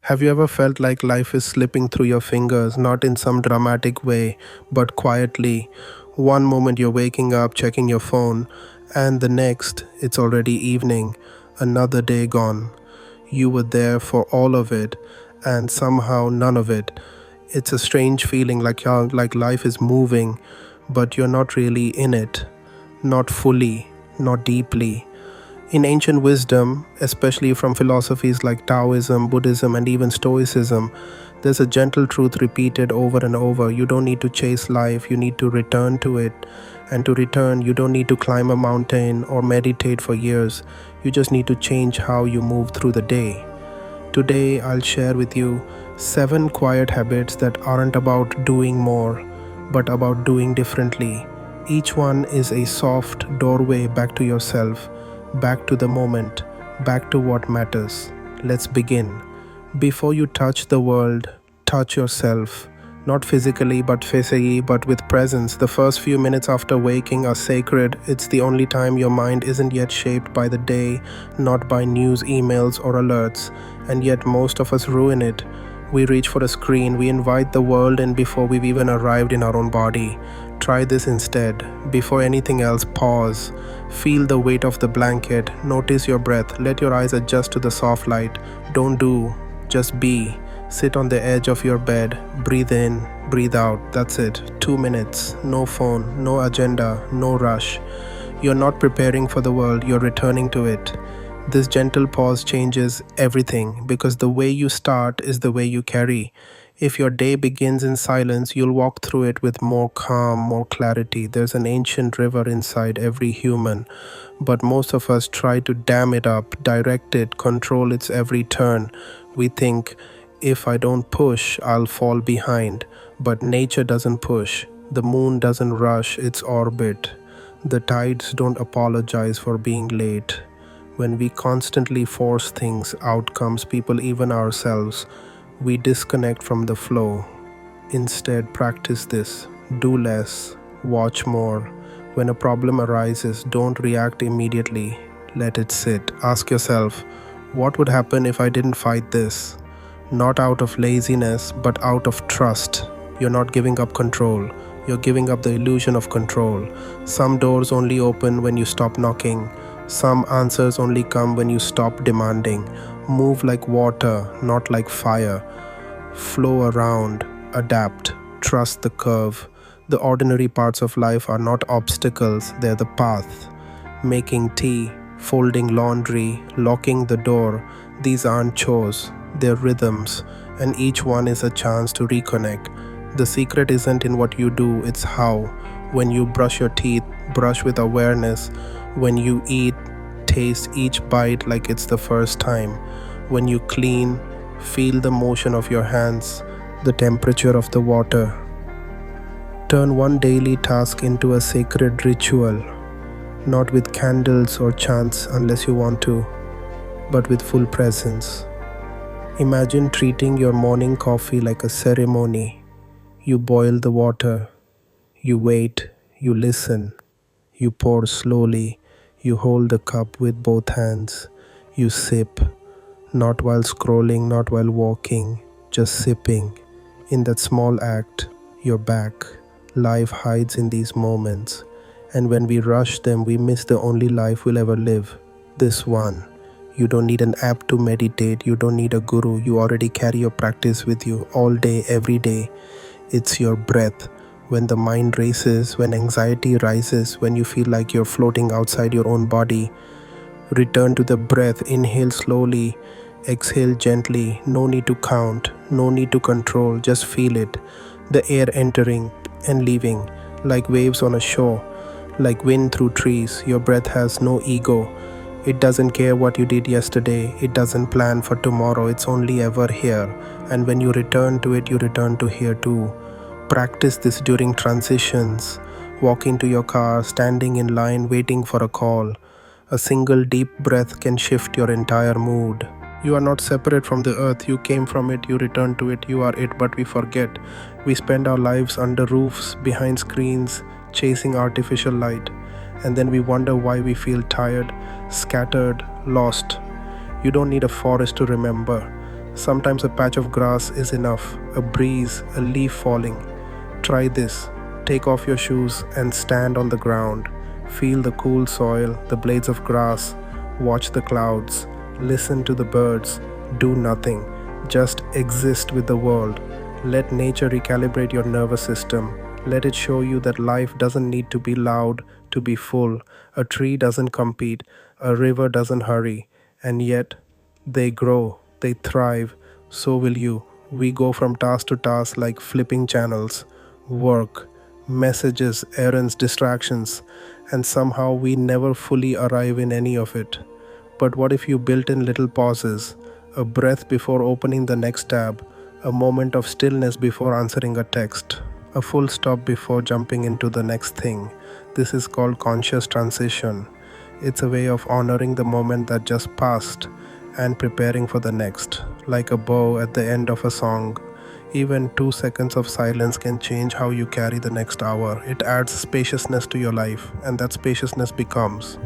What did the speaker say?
Have you ever felt like life is slipping through your fingers, not in some dramatic way, but quietly? One moment you're waking up, checking your phone, and the next, it's already evening, another day gone. You were there for all of it, and somehow none of it. It's a strange feeling like life is moving, but you're not really in it. Not fully, not deeply. In ancient wisdom, especially from philosophies like Taoism, Buddhism, and even Stoicism, there's a gentle truth repeated over and over. You don't need to chase life, you need to return to it. And to return, you don't need to climb a mountain or meditate for years. You just need to change how you move through the day. Today, I'll share with you 7 quiet habits that aren't about doing more, but about doing differently. Each one is a soft doorway back to yourself, back to the moment, back to what matters. Let's begin. Before you touch the world, touch yourself. Not physically, but with presence. The first few minutes after waking are sacred. It's the only time your mind isn't yet shaped by the day, not by news, emails, or alerts. And yet, most of us ruin it. We reach for a screen, we invite the world in before we've even arrived in our own body. Try this instead. Before anything else, pause. Feel the weight of the blanket. Notice your breath. Let your eyes adjust to the soft light. Don't do, just be. Sit on the edge of your bed. Breathe in, breathe out. That's it. 2 minutes. No phone, no agenda, no rush. You're not preparing for the world, you're returning to it. This gentle pause changes everything because the way you start is the way you carry. If your day begins in silence, you'll walk through it with more calm, more clarity. There's an ancient river inside every human, but most of us try to dam it up, direct it, control its every turn. We think, if I don't push, I'll fall behind. But nature doesn't push. The moon doesn't rush its orbit. The tides don't apologize for being late. When we constantly force things, outcomes, people, even ourselves, we disconnect from the flow. Instead, practice this. Do less, watch more. When a problem arises, don't react immediately. Let it sit. Ask yourself, what would happen if I didn't fight this? Not out of laziness, but out of trust. You're not giving up control. You're giving up the illusion of control. Some doors only open when you stop knocking. Some answers only come when you stop demanding. Move like water, not like fire. Flow around, adapt, trust the curve. The ordinary parts of life are not obstacles, they're the path. Making tea, folding laundry, locking the door, these aren't chores, they're rhythms, and each one is a chance to reconnect. The secret isn't in what you do, it's how. When you brush your teeth, brush with awareness. When you eat, taste each bite like it's the first time. When you clean, feel the motion of your hands, the temperature of the water. Turn one daily task into a sacred ritual, not with candles or chants unless you want to, but with full presence. Imagine treating your morning coffee like a ceremony. You boil the water, you wait, you listen, you pour slowly, you hold the cup with both hands, you sip, not while scrolling, not while walking, just sipping. In that small act, you're back. Life hides in these moments, and when we rush them, we miss the only life we'll ever live, this one. You don't need an app to meditate, you don't need a guru, you already carry your practice with you all day, every day. It's your breath. When the mind races, when anxiety rises, when you feel like you're floating outside your own body, return to the breath. Inhale slowly, exhale gently. No need to count, no need to control, just feel it. The air entering and leaving, like waves on a shore, like wind through trees. Your breath has no ego. It doesn't care what you did yesterday. It doesn't plan for tomorrow. It's only ever here. And when you return to it, you return to here too. Practice this during transitions, walking to your car, standing in line, waiting for a call. A single deep breath can shift your entire mood. You are not separate from the earth. You came from it, you return to it, you are it, but we forget. We spend our lives under roofs, behind screens, chasing artificial light. And then we wonder why we feel tired, scattered, lost. You don't need a forest to remember. Sometimes a patch of grass is enough, a breeze, a leaf falling. Try this. Take off your shoes and stand on the ground. Feel the cool soil, the blades of grass. Watch the clouds. Listen to the birds. Do nothing. Just exist with the world. Let nature recalibrate your nervous system. Let it show you that life doesn't need to be loud to be full. A tree doesn't compete. A river doesn't hurry. And yet, they grow, they thrive. So will you. We go from task to task like flipping channels, work, messages, errands, distractions, and somehow we never fully arrive in any of it. But what if you built in little pauses, a breath before opening the next tab, a moment of stillness before answering a text, a full stop before jumping into the next thing? This is called conscious transition. It's a way of honoring the moment that just passed and preparing for the next, like a bow at the end of a song. Even 2 seconds of silence can change how you carry the next hour. It adds spaciousness to your life, and that spaciousness becomes